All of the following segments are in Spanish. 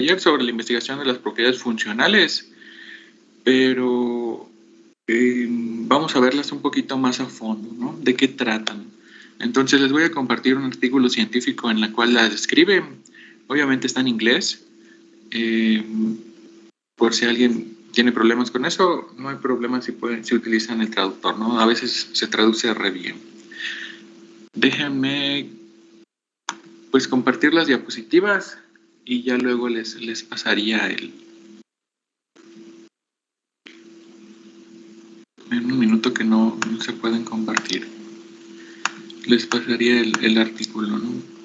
ayer sobre la investigación de las propiedades funcionales, pero vamos a verlas un poquito más a fondo, ¿no? ¿De qué tratan? Entonces les voy a compartir un artículo científico en el cual las describe. Obviamente está en inglés. Eh, por si alguien tiene problemas con eso, no hay problema si utilizan el traductor, ¿no? A veces se traduce re bien. Déjenme pues compartir las diapositivas y ya luego les pasaría en un minuto que no se pueden compartir. Les pasaría el artículo, ¿no?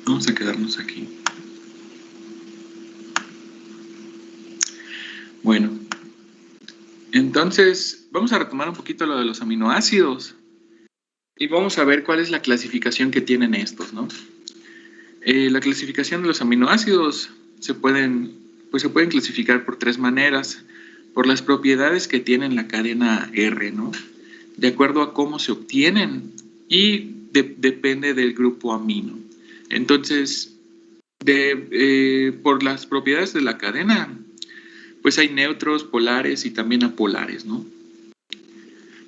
Vamos a quedarnos aquí. Bueno, entonces vamos a retomar un poquito lo de los aminoácidos y vamos a ver cuál es la clasificación que tienen estos, ¿no? La clasificación de los aminoácidos se pueden clasificar por tres maneras: por las propiedades que tienen la cadena R, ¿no? De acuerdo a cómo se obtienen y depende del grupo amino. Entonces, por las propiedades de la cadena, pues hay neutros, polares y también apolares, ¿no?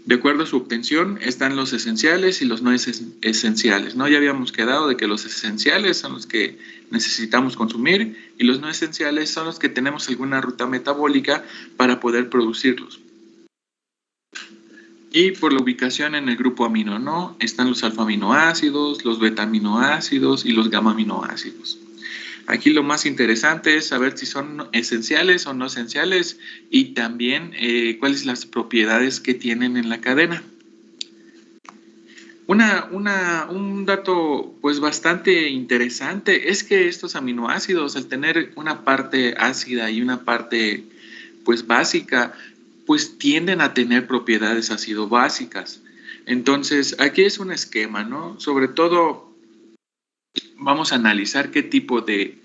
De acuerdo a su obtención están los esenciales y los no esenciales, ¿no? Ya habíamos quedado de que los esenciales son los que necesitamos consumir y los no esenciales son los que tenemos alguna ruta metabólica para poder producirlos. Y por la ubicación en el grupo amino, ¿no? Están los alfa-aminoácidos, los beta-aminoácidos y los gamma-aminoácidos. Aquí lo más interesante es saber si son esenciales o no esenciales y también cuáles son las propiedades que tienen en la cadena. Un dato pues bastante interesante es que estos aminoácidos, al tener una parte ácida y una parte pues básica, pues tienden a tener propiedades ácido-básicas. Entonces aquí es un esquema, ¿no? Sobre todo vamos a analizar qué tipo de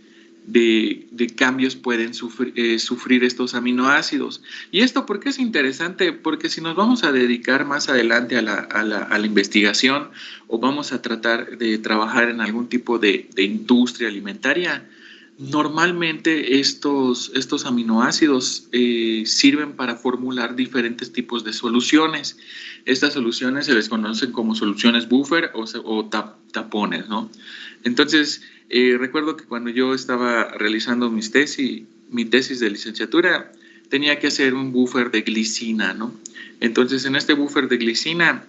cambios pueden sufrir estos aminoácidos. ¿Y esto por qué es interesante? Porque si nos vamos a dedicar más adelante a la investigación o vamos a tratar de trabajar en algún tipo de industria alimentaria, normalmente estos aminoácidos sirven para formular diferentes tipos de soluciones. Estas soluciones se les conocen como soluciones buffer o tapones, ¿no? Entonces, recuerdo que cuando yo estaba realizando mi tesis de licenciatura, tenía que hacer un buffer de glicina, ¿no? Entonces, en este buffer de glicina,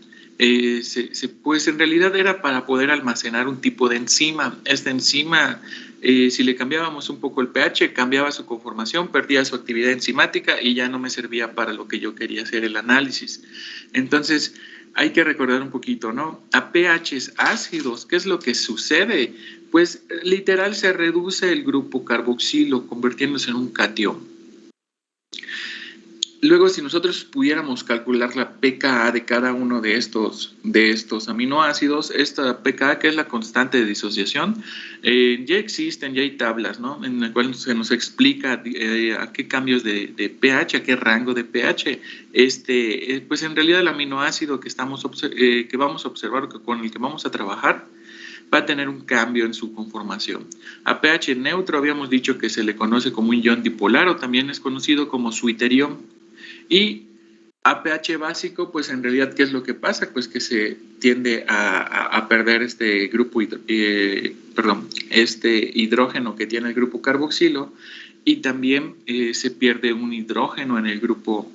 pues en realidad era para poder almacenar un tipo de enzima. Esta enzima, si le cambiábamos un poco el pH, cambiaba su conformación, perdía su actividad enzimática y ya no me servía para lo que yo quería hacer el análisis. Entonces, hay que recordar un poquito, ¿no? A pHs ácidos, ¿qué es lo que sucede? Pues literal se reduce el grupo carboxilo, convirtiéndose en un catión. Luego, si nosotros pudiéramos calcular la pKa de cada uno de estos aminoácidos, esta pKa, que es la constante de disociación, ya existen, ya hay tablas, ¿no? En las cuales se nos explica a qué cambios de pH, a qué rango de pH, pues en realidad el aminoácido que vamos a observar, con el que vamos a trabajar, va a tener un cambio en su conformación. A pH neutro habíamos dicho que se le conoce como un ion dipolar o también es conocido como zwitterión. Y a pH básico, pues en realidad, ¿qué es lo que pasa? Pues que se tiende a perder este hidrógeno que tiene el grupo carboxilo y también se pierde un hidrógeno en el grupo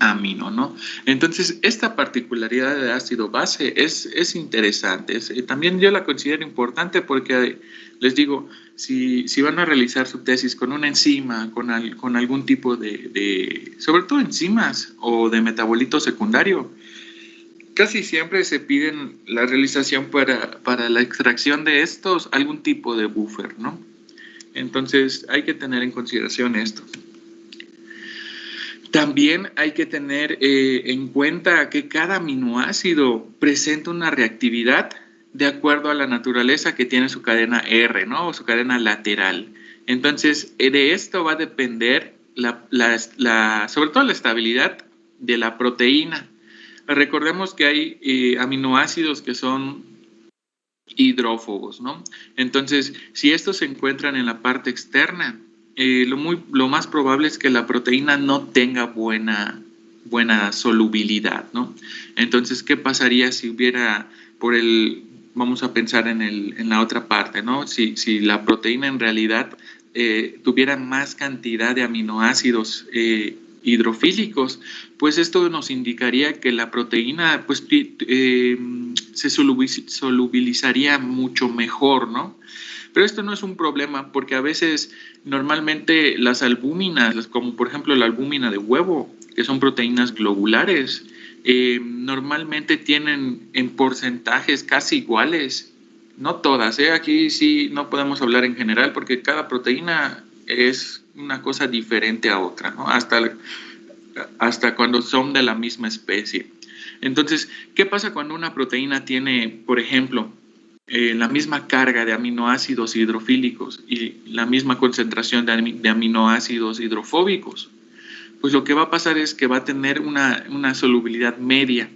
amino, ¿no? Entonces, esta particularidad de ácido base es interesante. También yo la considero importante porque, les digo, si van a realizar su tesis con una enzima, con algún tipo sobre todo enzimas o de metabolito secundario, casi siempre se piden la realización para la extracción de estos, algún tipo de buffer, ¿no? Entonces, hay que tener en consideración esto. También hay que tener en cuenta que cada aminoácido presenta una reactividad de acuerdo a la naturaleza que tiene su cadena R, ¿no? O su cadena lateral. Entonces, de esto va a depender sobre todo la estabilidad de la proteína. Recordemos que hay aminoácidos que son hidrófobos, ¿no? Entonces, si estos se encuentran en la parte externa, lo más probable es que la proteína no tenga buena solubilidad, ¿no? Entonces, ¿qué pasaría si hubiera vamos a pensar en la otra parte, ¿no? Si la proteína en realidad tuviera más cantidad de aminoácidos hidrofílicos, pues esto nos indicaría que la proteína pues, se solubilizaría mucho mejor, ¿no? Pero esto no es un problema porque a veces normalmente las albúminas, como por ejemplo la albúmina de huevo, que son proteínas globulares, normalmente tienen en porcentajes casi iguales, no todas, aquí sí no podemos hablar en general porque cada proteína es una cosa diferente a otra, ¿no? Hasta cuando son de la misma especie. Entonces, ¿qué pasa cuando una proteína tiene, por ejemplo, la misma carga de aminoácidos hidrofílicos y la misma concentración de aminoácidos hidrofóbicos? Pues lo que va a pasar es que va a tener una solubilidad media.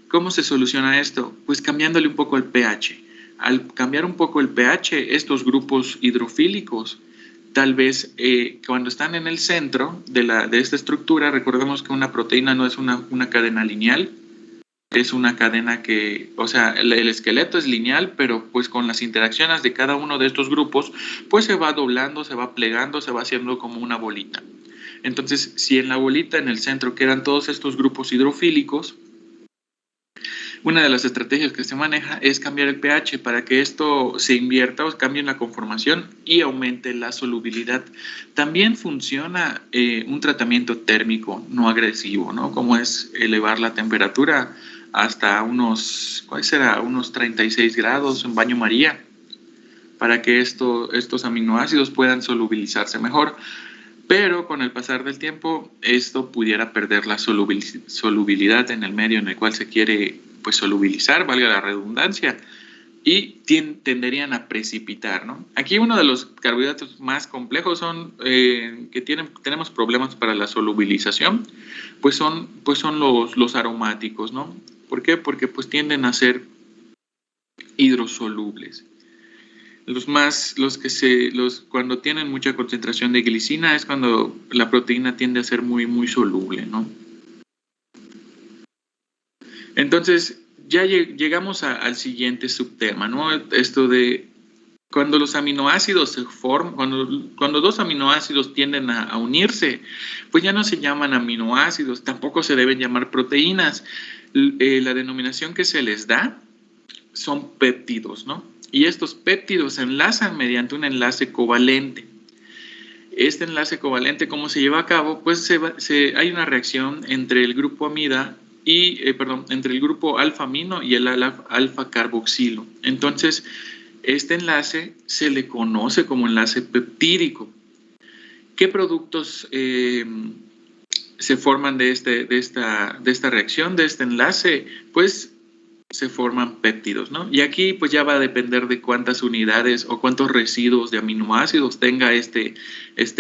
¿Cómo se soluciona esto? Pues cambiándole un poco el pH. Al cambiar un poco el pH, estos grupos hidrofílicos, tal vez cuando están en el centro de esta estructura, recordemos que una proteína no es una cadena lineal, es una cadena que, o sea, el esqueleto es lineal, pero pues con las interacciones de cada uno de estos grupos, pues se va doblando, se va plegando, se va haciendo como una bolita. Entonces, si en la bolita en el centro quedan todos estos grupos hidrofílicos, una de las estrategias que se maneja es cambiar el pH para que esto se invierta o cambie la conformación y aumente la solubilidad. También funciona un tratamiento térmico no agresivo, ¿no? Como es elevar la temperatura hasta ¿cuál será? Unos 36 grados en baño María para que estos aminoácidos puedan solubilizarse mejor. Pero con el pasar del tiempo, esto pudiera perder la solubilidad en el medio en el cual se quiere pues, solubilizar, valga la redundancia, y tenderían a precipitar, ¿no? Aquí uno de los carbohidratos más complejos son que tenemos problemas para la solubilización, pues son los aromáticos, ¿no? ¿Por qué? Porque pues tienden a ser hidrosolubles. Cuando tienen mucha concentración de glicina es cuando la proteína tiende a ser muy, muy soluble, ¿no? Entonces, ya llegamos al siguiente subtema, ¿no? Esto de cuando los aminoácidos se forman, cuando dos aminoácidos tienden a unirse, pues ya no se llaman aminoácidos, tampoco se deben llamar proteínas. La denominación que se les da son péptidos, ¿no? Y estos péptidos se enlazan mediante un enlace covalente. Este enlace covalente, ¿cómo se lleva a cabo? Pues hay una reacción entre el grupo amida entre el grupo alfa-amino y el alfa-carboxilo. Entonces, este enlace se le conoce como enlace peptídico. ¿Qué productos se forman de esta reacción, de este enlace? Pues se forman péptidos, ¿no? Y aquí pues ya va a depender de cuántas unidades o cuántos residuos de aminoácidos tenga este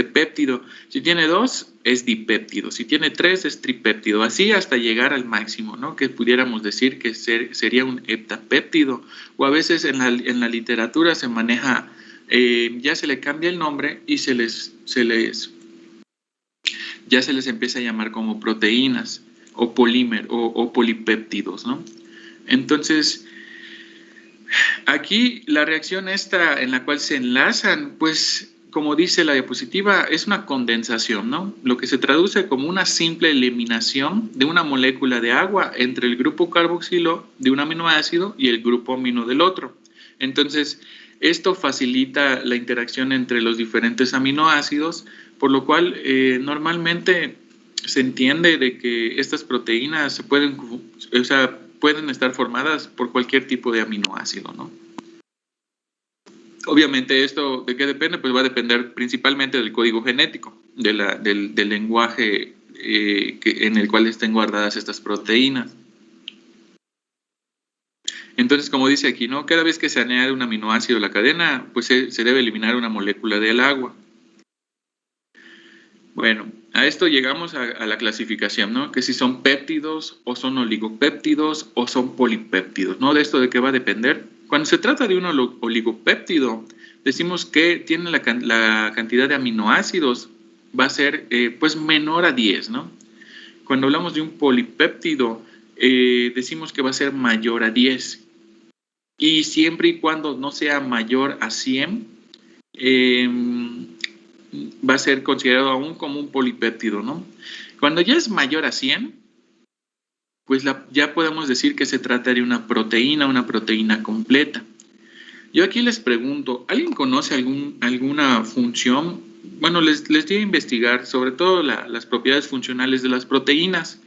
péptido. Si tiene 2, es dipéptido. Si tiene 3, es tripéptido. Así hasta llegar al máximo, ¿no? Que pudiéramos decir que sería un heptapéptido. O a veces en la literatura se maneja, ya se le cambia el nombre y ya se les empieza a llamar como proteínas o o polipéptidos, ¿no? Entonces, aquí la reacción esta en la cual se enlazan, pues como dice la diapositiva, es una condensación, ¿no? Lo que se traduce como una simple eliminación de una molécula de agua entre el grupo carboxilo de un aminoácido y el grupo amino del otro. Entonces, esto facilita la interacción entre los diferentes aminoácidos, por lo cual normalmente se entiende de que estas proteínas pueden estar formadas por cualquier tipo de aminoácido, ¿no? Obviamente esto, ¿de qué depende? Pues va a depender principalmente del código genético, del lenguaje en el cual estén guardadas estas proteínas. Entonces, como dice aquí, ¿no? Cada vez que se añade un aminoácido a la cadena, pues se debe eliminar una molécula del agua. Bueno, A esto llegamos a la clasificación, ¿no? Que si son péptidos o son oligopéptidos o son polipéptidos, ¿no? De esto de qué va a depender. Cuando se trata de un oligopéptido, decimos que tiene la cantidad de aminoácidos va a ser pues menor a 10, ¿no? Cuando hablamos de un polipéptido, decimos que va a ser mayor a 10. Y siempre y cuando no sea mayor a 100, eh, va a ser considerado aún como un polipéptido, ¿no? Cuando ya es mayor a 100, pues ya podemos decir que se trata de una proteína completa. Yo aquí les pregunto, ¿alguien conoce alguna función? Bueno, les di a investigar sobre todo las propiedades funcionales de las proteínas,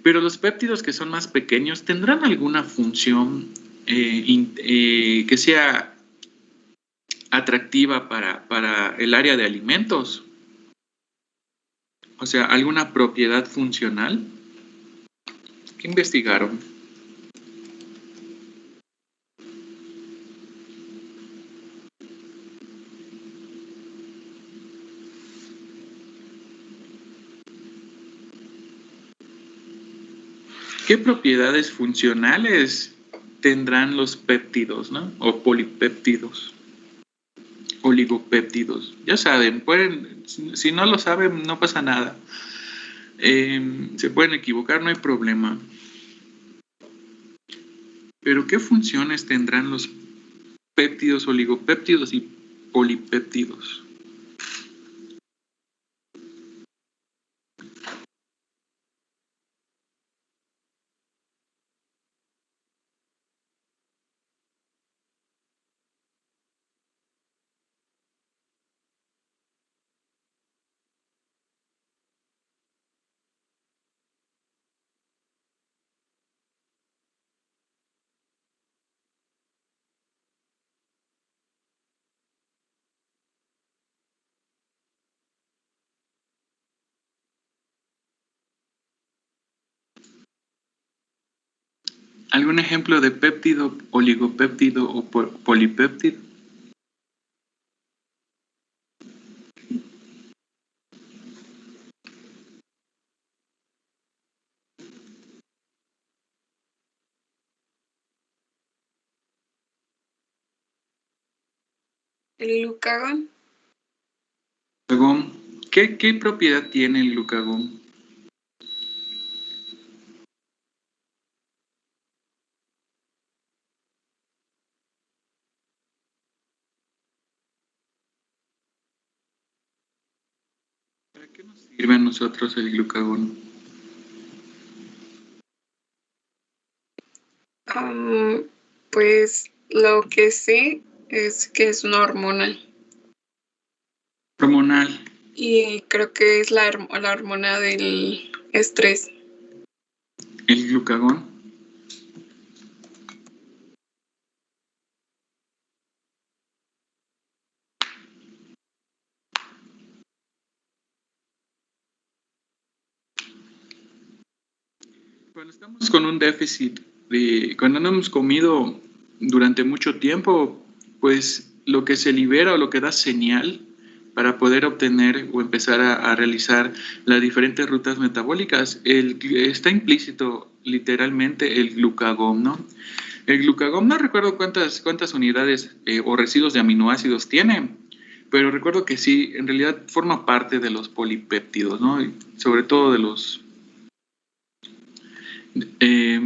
pero los péptidos que son más pequeños, ¿tendrán alguna función que sea atractiva para el área de alimentos? O sea, ¿alguna propiedad funcional? ¿Qué investigaron? ¿Qué propiedades funcionales tendrán los péptidos, ¿no? O polipéptidos, oligopéptidos. Ya saben, si no lo saben, no pasa nada. Se pueden equivocar, no hay problema. Pero ¿qué funciones tendrán los péptidos, oligopéptidos y polipéptidos? ¿Algún ejemplo de péptido, oligopéptido o polipéptido? El glucagón. Glucagón. ¿Qué propiedad tiene el glucagón? ¿Para qué nos sirve a nosotros el glucagón? Pues lo que sé es que es una hormona. Hormonal. Y creo que es la hormona del estrés. ¿El glucagón? Cuando estamos con un déficit, cuando no hemos comido durante mucho tiempo, pues lo que se libera o lo que da señal para poder obtener o empezar a realizar las diferentes rutas metabólicas, está implícito literalmente el glucagón, ¿no? El glucagón, no recuerdo cuántas unidades o residuos de aminoácidos tiene, pero recuerdo que sí, en realidad forma parte de los polipéptidos, ¿no? Y sobre todo de los eh,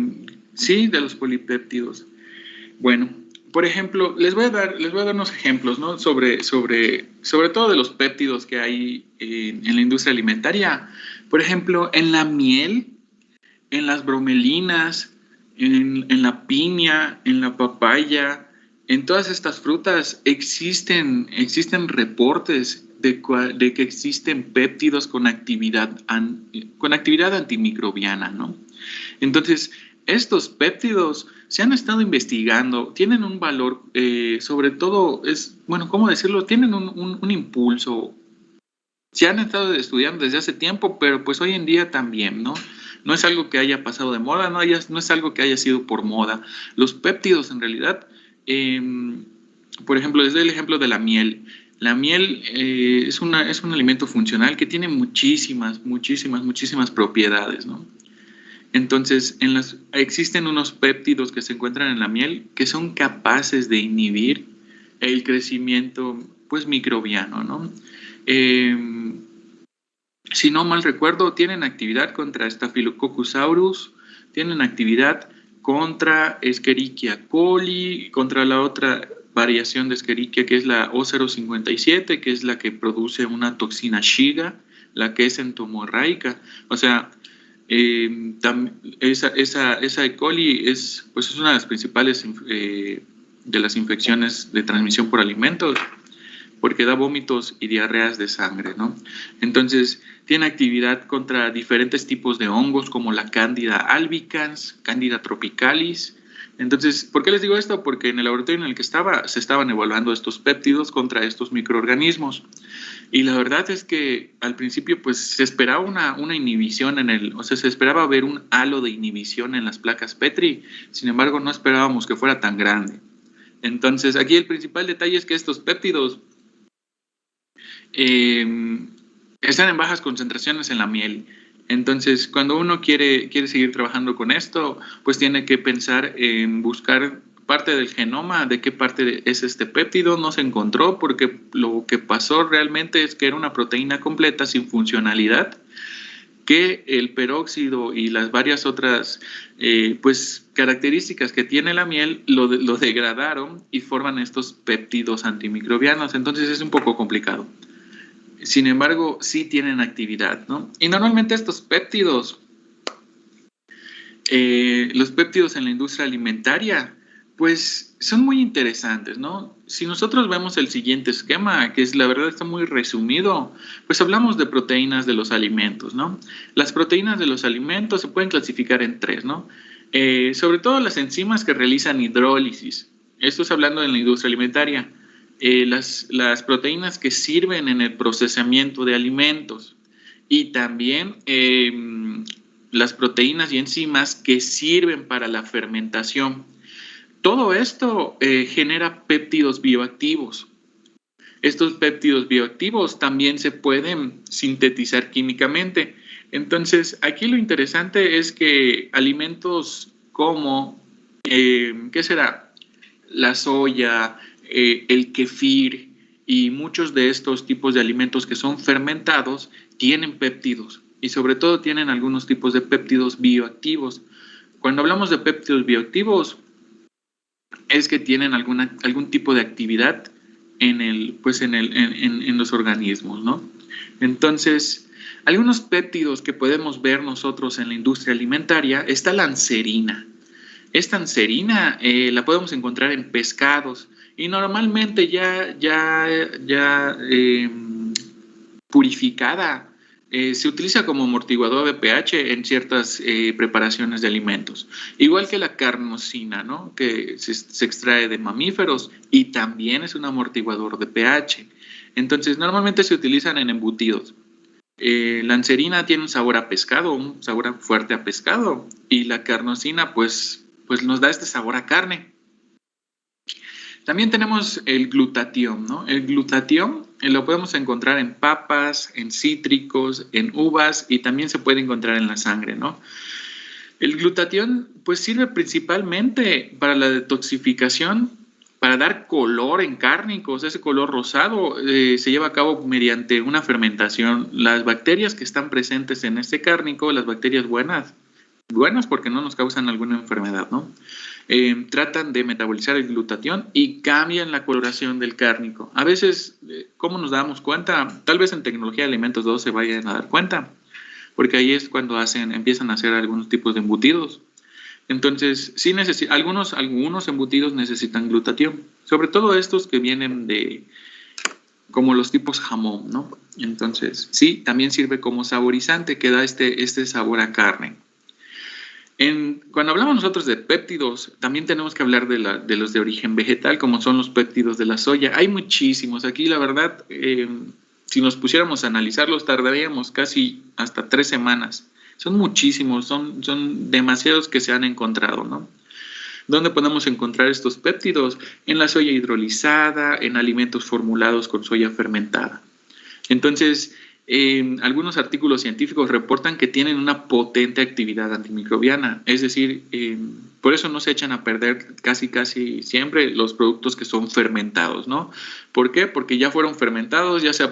sí, de los polipéptidos. Bueno, por ejemplo, les voy a dar unos ejemplos, ¿no? Sobre todo de los péptidos que hay en la industria alimentaria. Por ejemplo, en la miel, en las bromelinas, en la piña, en la papaya, en todas estas frutas existen reportes de que existen péptidos con actividad antimicrobiana, ¿no? Entonces, estos péptidos se han estado investigando, tienen un valor, sobre todo, bueno, ¿cómo decirlo? Tienen un impulso. Se han estado estudiando desde hace tiempo, pero pues hoy en día también, ¿no? No es algo que haya pasado de moda, no es algo que haya sido por moda. Los péptidos, en realidad, por ejemplo, les doy el ejemplo de la miel. La miel es un alimento funcional que tiene muchísimas propiedades, ¿no? Entonces, existen unos péptidos que se encuentran en la miel que son capaces de inhibir el crecimiento, pues, microbiano, ¿no? Eh, si no mal recuerdo, tienen actividad contra Staphylococcus aureus, tienen actividad contra Escherichia coli, contra la otra variación de Escherichia que es la O057, que es la que produce una toxina Shiga, la que es entomorraica. O sea, esa E. coli pues es una de las principales de las infecciones de transmisión por alimentos, porque da vómitos y diarreas de sangre, ¿no? Entonces, tiene actividad contra diferentes tipos de hongos como la Candida albicans, Candida tropicalis. Entonces, ¿por qué les digo esto? Porque en el laboratorio en el que se estaban evaluando estos péptidos contra estos microorganismos. Y la verdad es que al principio pues se esperaba una inhibición se esperaba ver un halo de inhibición en las placas Petri, sin embargo no esperábamos que fuera tan grande. Entonces, aquí el principal detalle es que estos péptidos están en bajas concentraciones en la miel. Entonces, cuando uno quiere seguir trabajando con esto, pues tiene que pensar en buscar parte del genoma, de qué parte es este péptido. No se encontró porque lo que pasó realmente es que era una proteína completa sin funcionalidad, que el peróxido y las varias otras pues características que tiene la miel lo degradaron y forman estos péptidos antimicrobianos. Entonces es un poco complicado. Sin embargo, sí tienen actividad, ¿no? Y normalmente estos péptidos, los péptidos en la industria alimentaria, pues son muy interesantes, ¿no? Si nosotros vemos el siguiente esquema, que es la verdad está muy resumido, pues hablamos de proteínas de los alimentos, ¿no? Las proteínas de los alimentos se pueden clasificar en tres, ¿no? Sobre todo las enzimas que realizan hidrólisis. Esto es hablando de la industria alimentaria. Las proteínas que sirven en el procesamiento de alimentos y también las proteínas y enzimas que sirven para la fermentación. Todo esto genera péptidos bioactivos. Estos péptidos bioactivos también se pueden sintetizar químicamente. Entonces, aquí lo interesante es que alimentos como, ¿qué será? La soya, el kefir y muchos de estos tipos de alimentos que son fermentados tienen péptidos y sobre todo tienen algunos tipos de péptidos bioactivos. Cuando hablamos de péptidos bioactivos es que tienen algún tipo de actividad en los organismos, ¿no? Entonces, algunos péptidos que podemos ver nosotros en la industria alimentaria está la anserina. Esta anserina la podemos encontrar en pescados y normalmente ya purificada. Se utiliza como amortiguador de pH en ciertas preparaciones de alimentos. Igual que la carnosina, ¿no? Que se extrae de mamíferos y también es un amortiguador de pH. Entonces, normalmente se utilizan en embutidos. La anserina tiene un sabor a pescado, un sabor fuerte a pescado, y la carnosina pues nos da este sabor a carne. También tenemos el glutatión, ¿no? El glutatión lo podemos encontrar en papas, en cítricos, en uvas y también se puede encontrar en la sangre, ¿no? El glutatión pues sirve principalmente para la detoxificación, para dar color en cárnicos. Ese color rosado se lleva a cabo mediante una fermentación. Las bacterias que están presentes en este cárnico, las bacterias buenas porque no nos causan alguna enfermedad, ¿no? Tratan de metabolizar el glutatión y cambian la coloración del cárnico. A veces, ¿cómo nos damos cuenta? Tal vez en tecnología de alimentos 2 se vayan a dar cuenta, porque ahí es cuando empiezan a hacer algunos tipos de embutidos. Entonces, sí algunos embutidos necesitan glutatión, sobre todo estos que vienen como los tipos jamón, ¿no? Entonces, sí, también sirve como saborizante que da este sabor a carne. Cuando hablamos nosotros de péptidos, también tenemos que hablar de los de origen vegetal, como son los péptidos de la soya. Hay muchísimos. Aquí, la verdad, si nos pusiéramos a analizarlos, tardaríamos casi hasta 3 semanas. Son muchísimos, son demasiados que se han encontrado, ¿no? ¿Dónde podemos encontrar estos péptidos? En la soya hidrolizada, en alimentos formulados con soya fermentada. Entonces, algunos artículos científicos reportan que tienen una potente actividad antimicrobiana, es decir, por eso no se echan a perder casi siempre los productos que son fermentados, ¿no? ¿Por qué? Porque ya fueron fermentados, ya se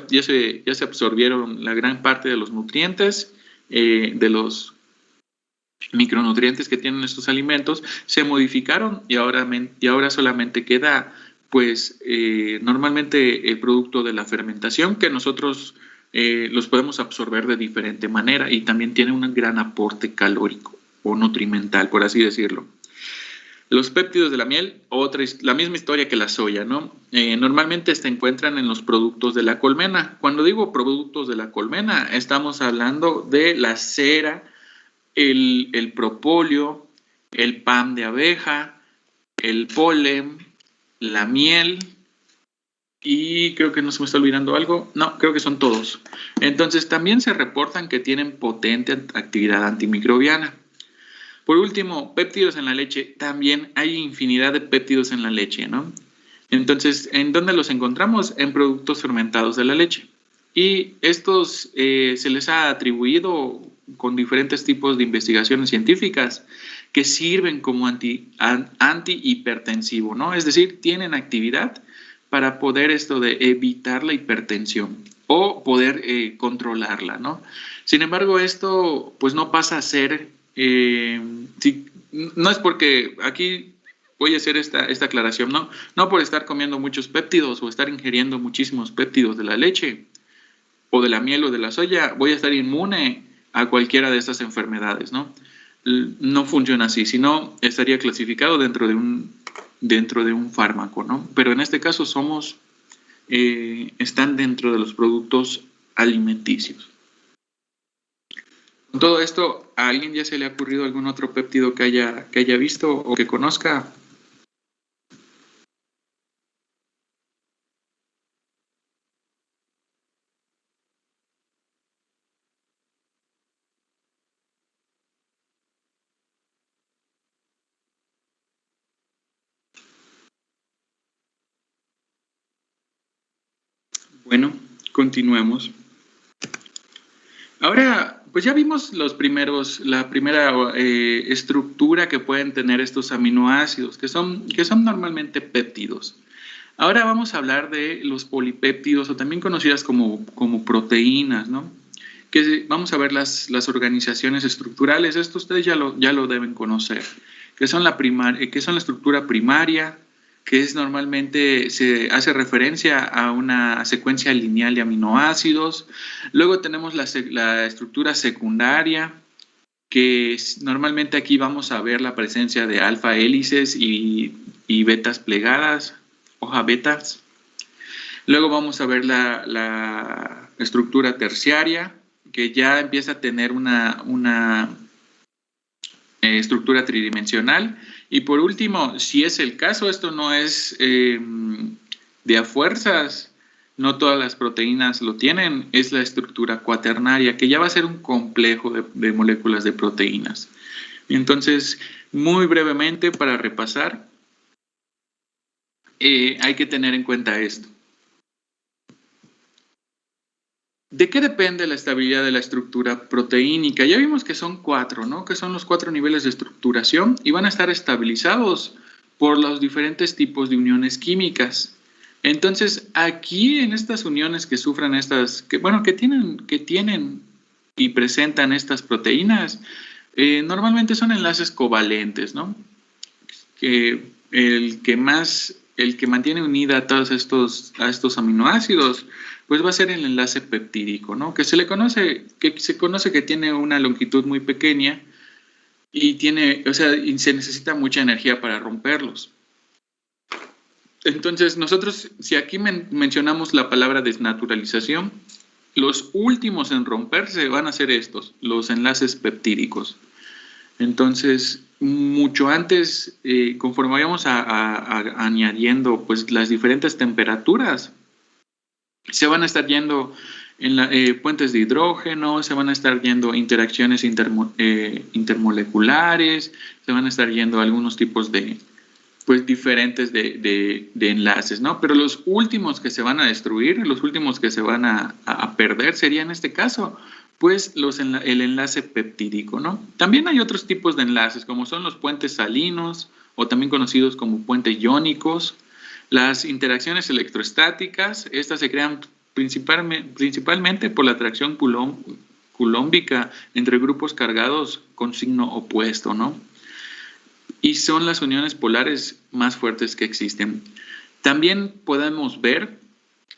absorbieron la gran parte de los nutrientes, de los micronutrientes que tienen estos alimentos, se modificaron y ahora solamente queda, pues, normalmente el producto de la fermentación que nosotros los podemos absorber de diferente manera y también tiene un gran aporte calórico o nutrimental, por así decirlo. Los péptidos de la miel, la misma historia que la soya, ¿no? Normalmente se encuentran en los productos de la colmena. Cuando digo productos de la colmena, estamos hablando de la cera, el propóleo, el pan de abeja, el polen, la miel, y creo que no se me está olvidando algo. No, creo que son todos. Entonces, también se reportan que tienen potente actividad antimicrobiana. Por último, péptidos en la leche. También hay infinidad de péptidos en la leche, ¿no? Entonces, ¿en dónde los encontramos? En productos fermentados de la leche. Y estos se les ha atribuido con diferentes tipos de investigaciones científicas que sirven como antihipertensivo, ¿no? Es decir, tienen actividad para poder evitar la hipertensión o poder controlarla, ¿no? Sin embargo, esto pues no pasa a ser, no es porque aquí voy a hacer esta aclaración, no por estar comiendo muchos péptidos o estar ingiriendo muchísimos péptidos de la leche o de la miel o de la soya, voy a estar inmune a cualquiera de estas enfermedades, ¿no? No funciona así, sino estaría clasificado dentro de un fármaco, ¿no? Pero en este caso están dentro de los productos alimenticios. Con todo esto, ¿a alguien ya se le ha ocurrido algún otro péptido que haya visto o que conozca? Bueno, continuemos. Ahora, pues ya vimos la primera estructura que pueden tener estos aminoácidos, que son normalmente péptidos. Ahora vamos a hablar de los polipéptidos, o también conocidas como proteínas, ¿no? Vamos a ver las organizaciones estructurales. Esto ustedes ya lo deben conocer, que son que son la estructura primaria, que normalmente se hace referencia a una secuencia lineal de aminoácidos. Luego tenemos la estructura secundaria, que normalmente aquí vamos a ver la presencia de alfa hélices y betas plegadas, hoja betas. Luego vamos a ver la estructura terciaria, que ya empieza a tener una estructura tridimensional. Y por último, si es el caso, esto no es de a fuerzas, no todas las proteínas lo tienen, es la estructura cuaternaria, que ya va a ser un complejo de moléculas de proteínas. Entonces, muy brevemente, para repasar, hay que tener en cuenta esto. ¿De qué depende la estabilidad de la estructura proteínica? Ya vimos que son 4, ¿no? Que son los 4 niveles de estructuración y van a estar estabilizados por los diferentes tipos de uniones químicas. Entonces, aquí en estas uniones que sufran que tienen y presentan estas proteínas, normalmente son enlaces covalentes, ¿no? Que el que mantiene unida a todos estos aminoácidos, pues va a ser el enlace peptídico, ¿no? Que se conoce que tiene una longitud muy pequeña y se necesita mucha energía para romperlos. Entonces, nosotros, si aquí mencionamos la palabra desnaturalización, los últimos en romperse van a ser los enlaces peptídicos. Entonces, mucho antes, conforme vayamos añadiendo pues las diferentes temperaturas, se van a estar yendo Puentes de hidrógeno, se van a estar yendo interacciones intermoleculares, se van a estar yendo algunos tipos de, pues, diferentes de enlaces, ¿no? Pero los últimos que se van a destruir, los últimos que se van a perder sería en este caso, pues, el enlace peptídico, ¿no? También hay otros tipos de enlaces, como son los puentes salinos, o también conocidos como puentes iónicos. Las interacciones electrostáticas, estas se crean principalmente por la atracción coulombica entre grupos cargados con signo opuesto, ¿no? Y son las uniones polares más fuertes que existen. También podemos ver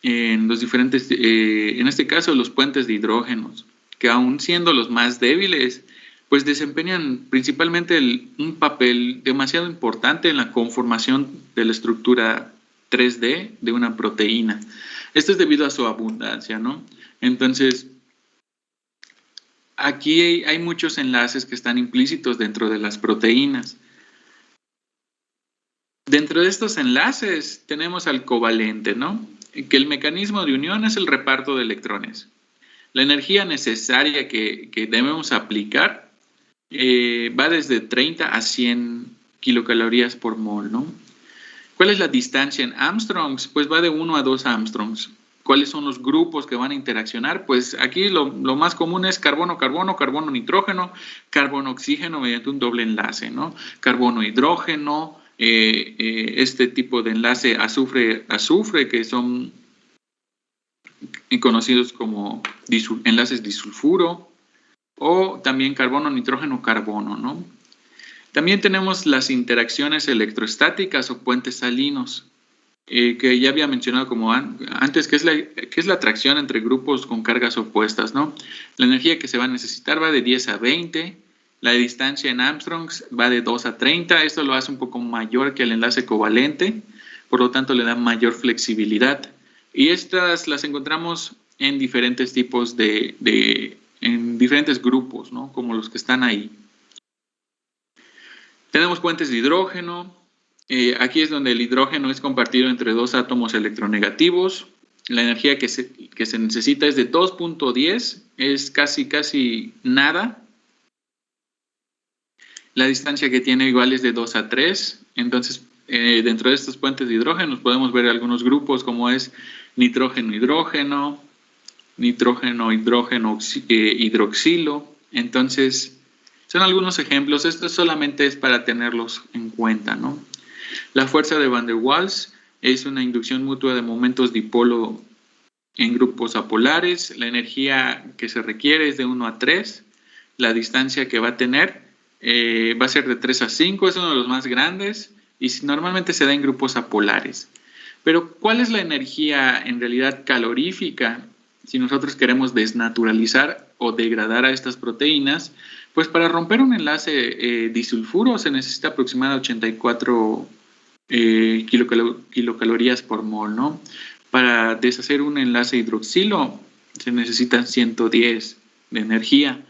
en los diferentes, en este caso, los puentes de hidrógenos, que aun siendo los más débiles, pues desempeñan principalmente un papel demasiado importante en la conformación de la estructura 3D de una proteína. Esto es debido a su abundancia, ¿no? Entonces, aquí hay muchos enlaces que están implícitos dentro de las proteínas. Dentro de estos enlaces tenemos al covalente, ¿no? Que el mecanismo de unión es el reparto de electrones. La energía necesaria que debemos aplicar va desde 30 a 100 kilocalorías por mol, ¿no? ¿Cuál es la distancia en Armstrongs? Pues va de 1 a 2 Armstrongs. ¿Cuáles son los grupos que van a interaccionar? Pues aquí lo más común es carbono-carbono, carbono-nitrógeno, carbono-oxígeno mediante un doble enlace, ¿no? Carbono-hidrógeno, este tipo de enlace azufre-azufre, que son conocidos como enlaces disulfuro, o también carbono-nitrógeno-carbono, ¿no? También tenemos las interacciones electrostáticas o puentes salinos, que ya había mencionado como antes, que es la atracción entre grupos con cargas opuestas, ¿no? La energía que se va a necesitar va de 10 a 20, la distancia en Armstrongs va de 2 a 30, esto lo hace un poco mayor que el enlace covalente, por lo tanto le da mayor flexibilidad. Y estas las encontramos en diferentes tipos en diferentes grupos, ¿no? Como los que están ahí. Tenemos puentes de hidrógeno. Aquí es donde el hidrógeno es compartido entre dos átomos electronegativos. La energía que se necesita es de 2.10, es casi nada. La distancia que tiene igual es de 2 a 3. Entonces, dentro de estos puentes de hidrógeno podemos ver algunos grupos como es nitrógeno-hidrógeno, nitrógeno-hidrógeno hidroxilo. Entonces, son algunos ejemplos. Esto solamente es para tenerlos en cuenta, ¿no? La fuerza de Van der Waals es una inducción mutua de momentos dipolo en grupos apolares. La energía que se requiere es de 1 a 3. La distancia que va a tener va a ser de 3 a 5. Es uno de los más grandes y normalmente se da en grupos apolares. Pero, ¿cuál es la energía en realidad calorífica si nosotros queremos desnaturalizar o degradar a estas proteínas? Pues para romper un enlace disulfuro se necesita aproximadamente 84 kilocalorías por mol, ¿no? Para deshacer un enlace hidroxilo se necesitan 110 de energía.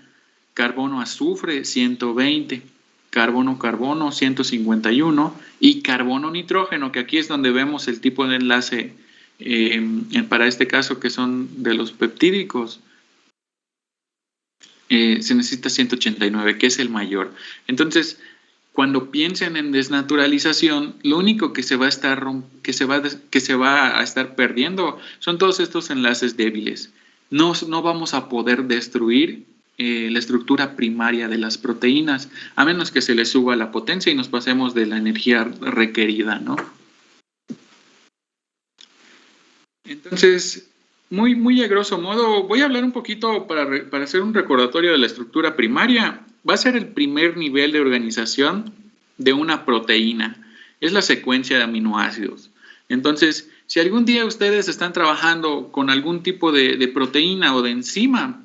Carbono-azufre, 120. Carbono-carbono, 151. Y carbono-nitrógeno, que aquí es donde vemos el tipo de enlace para este caso que son de los peptídicos. Se necesita 189, que es el mayor. Entonces, cuando piensen en desnaturalización, lo único que se va a estar perdiendo son todos estos enlaces débiles. No vamos a poder destruir la estructura primaria de las proteínas, a menos que se les suba la potencia y nos pasemos de la energía requerida, ¿no? Entonces, muy a grosso modo, voy a hablar un poquito para hacer un recordatorio de la estructura primaria. Va a ser el primer nivel de organización de una proteína. Es la secuencia de aminoácidos. Entonces, si algún día ustedes están trabajando con algún tipo de proteína o de enzima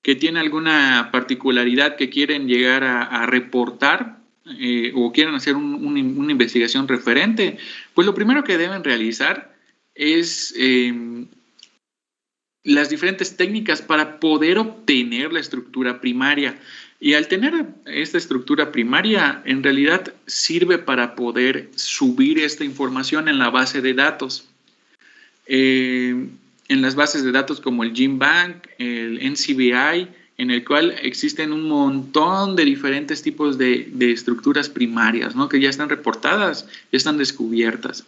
que tiene alguna particularidad que quieren llegar a reportar o quieren hacer una investigación referente, pues lo primero que deben realizar es las diferentes técnicas para poder obtener la estructura primaria. Y al tener esta estructura primaria, en realidad sirve para poder subir esta información en la base de datos. en las bases de datos como el GenBank, el NCBI, en el cual existen un montón de diferentes tipos de estructuras primarias, ¿no? Que ya están reportadas, ya están descubiertas.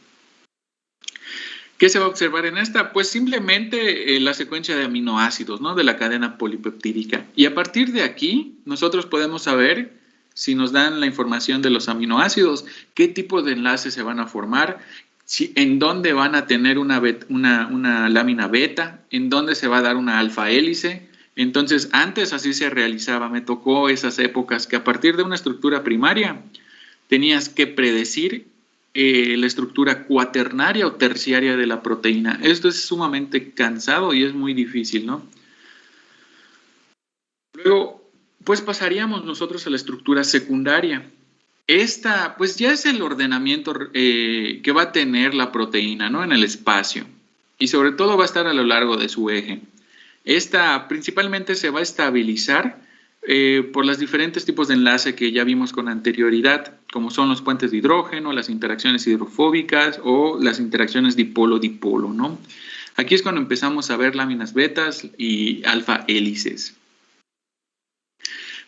¿Qué se va a observar en esta? Pues simplemente la secuencia de aminoácidos, ¿no? De la cadena polipeptídica. Y a partir de aquí, nosotros podemos saber, si nos dan la información de los aminoácidos, qué tipo de enlaces se van a formar, en dónde van a tener una lámina beta, en dónde se va a dar una alfa hélice. Entonces, antes así se realizaba. Me tocó esas épocas que a partir de una estructura primaria tenías que predecir la estructura cuaternaria o terciaria de la proteína. Esto es sumamente cansado y es muy difícil, ¿no? Luego, pues pasaríamos nosotros a la estructura secundaria. Esta, pues ya es el ordenamiento que va a tener la proteína, ¿no? En el espacio. Y sobre todo va a estar a lo largo de su eje. Esta principalmente se va a estabilizar por los diferentes tipos de enlace que ya vimos con anterioridad, como son los puentes de hidrógeno, las interacciones hidrofóbicas o las interacciones dipolo-dipolo, ¿no? Aquí es cuando empezamos a ver láminas betas y alfa hélices.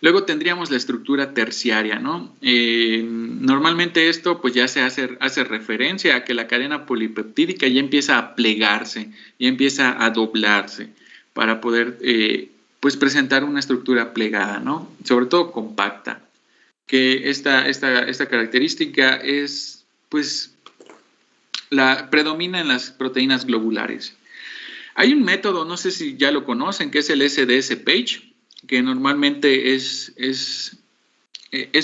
Luego tendríamos la estructura terciaria, ¿no? Normalmente esto pues ya se hace referencia a que la cadena polipeptídica ya empieza a plegarse, ya empieza a doblarse para poder pues presentar una estructura plegada, ¿no? Sobre todo compacta, que esta característica es, pues, predomina en las proteínas globulares. Hay un método, no sé si ya lo conocen, que es el SDS-Page, que normalmente es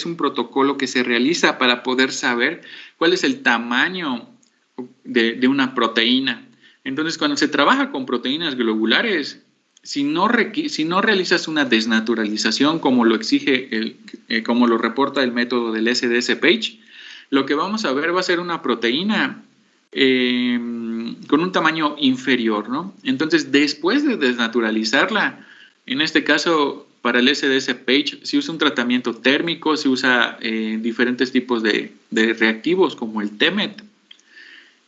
un protocolo que se realiza para poder saber cuál es el tamaño de una proteína. Entonces, cuando se trabaja con proteínas globulares, si no realizas una desnaturalización como lo exige, como lo reporta el método del SDS-Page, lo que vamos a ver va a ser una proteína con un tamaño inferior, ¿no? Entonces, después de desnaturalizarla, en este caso, para el SDS-Page, se usa un tratamiento térmico, se usa diferentes tipos de reactivos como el TEMET.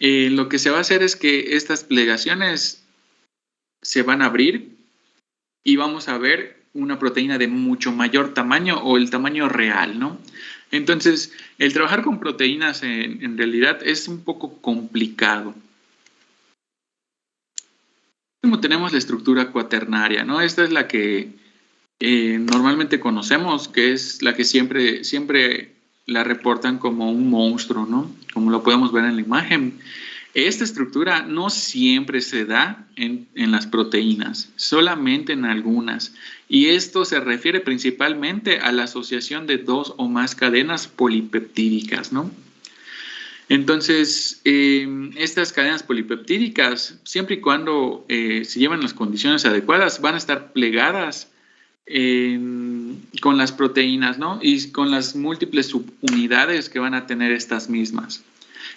Lo que se va a hacer es que estas plegaciones se van a abrir y vamos a ver una proteína de mucho mayor tamaño o el tamaño real, ¿no? Entonces, el trabajar con proteínas en realidad es un poco complicado. Como tenemos la estructura cuaternaria, ¿no? Esta es la que normalmente conocemos, que es la que siempre la reportan como un monstruo, ¿no? Como lo podemos ver en la imagen. Esta estructura no siempre se da en las proteínas, solamente en algunas. Y esto se refiere principalmente a la asociación de dos o más cadenas polipeptídicas, ¿no? Entonces, estas cadenas polipeptídicas, siempre y cuando se llevan las condiciones adecuadas, van a estar plegadas con las proteínas, ¿no? Y con las múltiples subunidades que van a tener estas mismas.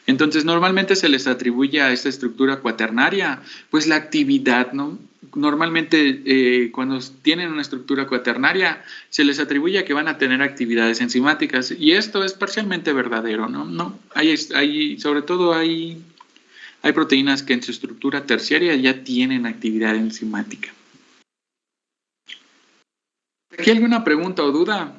Entonces, normalmente se les atribuye a esta estructura cuaternaria, pues la actividad, ¿no? Normalmente, cuando tienen una estructura cuaternaria, se les atribuye a que van a tener actividades enzimáticas, y esto es parcialmente verdadero, ¿no? No, sobre todo hay proteínas que en su estructura terciaria ya tienen actividad enzimática. ¿Aquí alguna pregunta o duda?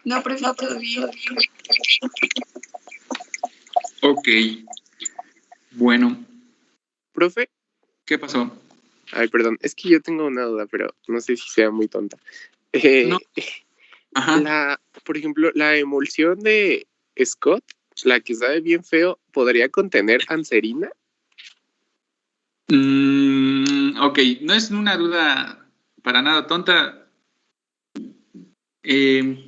No, profe, todo bien. Ok. Bueno. Profe. ¿Qué pasó? Ay, perdón, es que yo tengo una duda, pero no sé si sea muy tonta. No. Ajá. Por ejemplo, la emulsión de Scott, la que sabe bien feo, ¿podría contener anserina? Ok, no es una duda para nada tonta.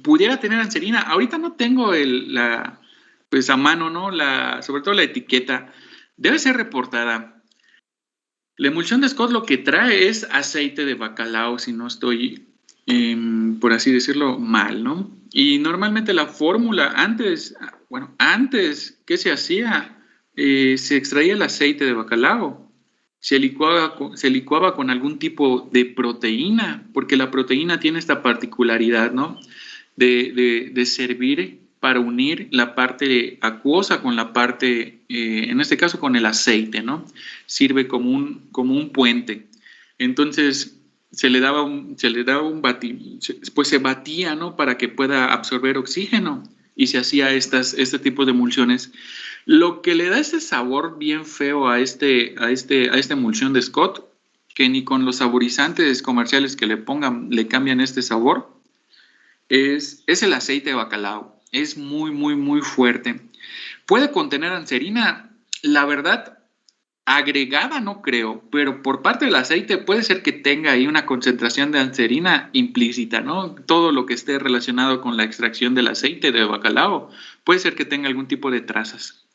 Pudiera tener anserina. Ahorita no tengo pues a mano, ¿no? Sobre todo la etiqueta. Debe ser reportada. La emulsión de Scott lo que trae es aceite de bacalao, si no estoy, por así decirlo, mal, ¿no? Y normalmente la fórmula antes, ¿qué se hacía? se extraía el aceite de bacalao, se licuaba con algún tipo de proteína, porque la proteína tiene esta particularidad, ¿no? De servir para unir la parte acuosa con la parte, en este caso con el aceite, ¿no? Sirve como un puente. Entonces se le daba pues se batía, ¿no? Para que pueda absorber oxígeno y se hacía este tipo de emulsiones. Lo que le da ese sabor bien feo a esta emulsión de Scott, que ni con los saborizantes comerciales que le pongan le cambian este sabor, es el aceite de bacalao. Es muy, muy, muy fuerte. Puede contener anserina, la verdad, agregada no creo, pero por parte del aceite puede ser que tenga ahí una concentración de anserina implícita, ¿no? Todo lo que esté relacionado con la extracción del aceite de bacalao puede ser que tenga algún tipo de trazas.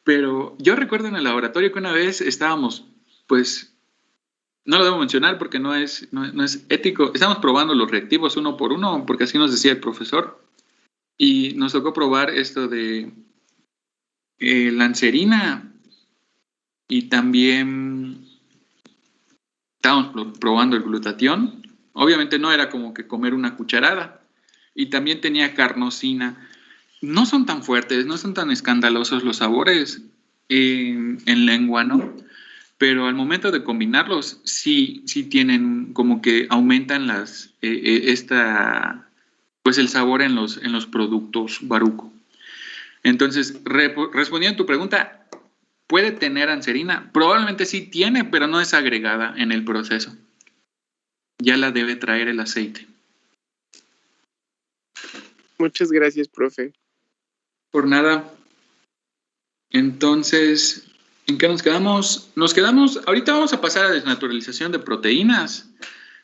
Pero yo recuerdo en el laboratorio que una vez estábamos, pues, no lo debo mencionar porque no es ético, estábamos probando los reactivos uno por uno, porque así nos decía el profesor, y nos tocó probar esto de la anserina y también estábamos probando el glutatión. Obviamente no era como que comer una cucharada, y también tenía carnosina. No son tan fuertes, no son tan escandalosos los sabores en lengua, ¿no? Pero al momento de combinarlos, sí tienen como que aumentan pues el sabor en los productos Baruco. Entonces, respondiendo a tu pregunta, ¿puede tener anserina? Probablemente sí tiene, pero no es agregada en el proceso. Ya la debe traer el aceite. Muchas gracias, profe. Por nada. Entonces, ¿en qué nos quedamos? Ahorita vamos a pasar a desnaturalización de proteínas,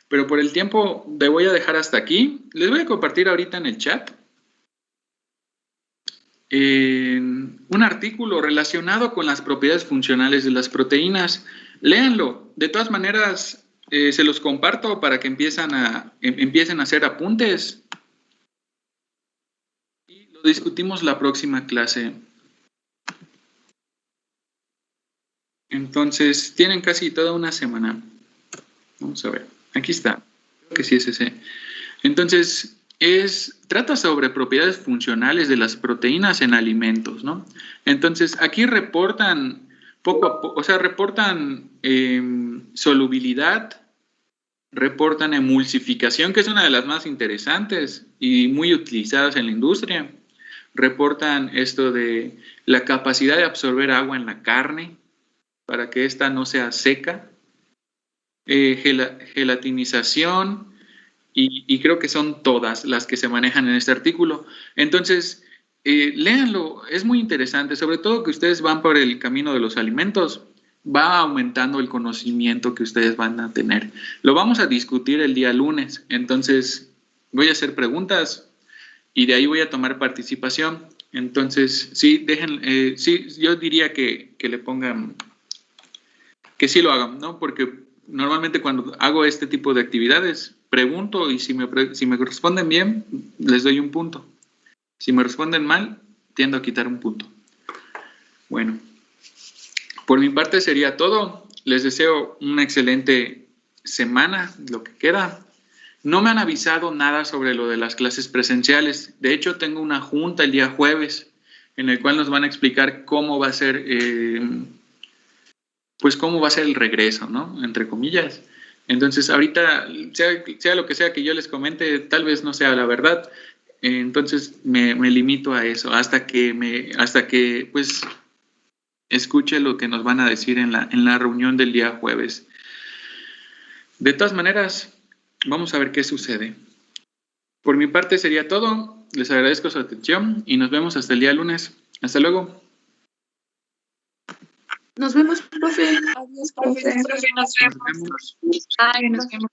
pero por el tiempo te voy a dejar hasta aquí. Les voy a compartir ahorita en el chat un artículo relacionado con las propiedades funcionales de las proteínas. Léanlo. De todas maneras, se los comparto para que empiecen a hacer apuntes. Y lo discutimos la próxima clase. Entonces, tienen casi toda una semana. Vamos a ver. Aquí está. Creo que sí es ese. Entonces, trata sobre propiedades funcionales de las proteínas en alimentos, ¿no? Entonces, aquí reportan poco a poco, o sea, reportan solubilidad, reportan emulsificación, que es una de las más interesantes y muy utilizadas en la industria. Reportan esto de la capacidad de absorber agua en la carne para que ésta no sea seca. Gelatinización, y creo que son todas las que se manejan en este artículo. Entonces, léanlo, es muy interesante, sobre todo que ustedes van por el camino de los alimentos, va aumentando el conocimiento que ustedes van a tener. Lo vamos a discutir el día lunes, entonces voy a hacer preguntas y de ahí voy a tomar participación. Entonces, sí, sí, yo diría que le pongan, que sí lo hagan, ¿no? Porque normalmente cuando hago este tipo de actividades, pregunto y si me responden bien, les doy un punto. Si me responden mal, tiendo a quitar un punto. Bueno, por mi parte sería todo. Les deseo una excelente semana, lo que queda. No me han avisado nada sobre lo de las clases presenciales. De hecho, tengo una junta el día jueves en el cual nos van a explicar cómo va a ser, pues cómo va a ser el regreso, ¿no? Entre comillas. Entonces, ahorita, sea lo que sea que yo les comente, tal vez no sea la verdad. Entonces, me limito a eso, hasta que pues, escuche lo que nos van a decir en la reunión del día jueves. De todas maneras, vamos a ver qué sucede. Por mi parte sería todo. Les agradezco su atención y nos vemos hasta el día lunes. Hasta luego. Nos vemos, profe. Adiós, profe. Nos vemos. Nos vemos. Ay, nos vemos.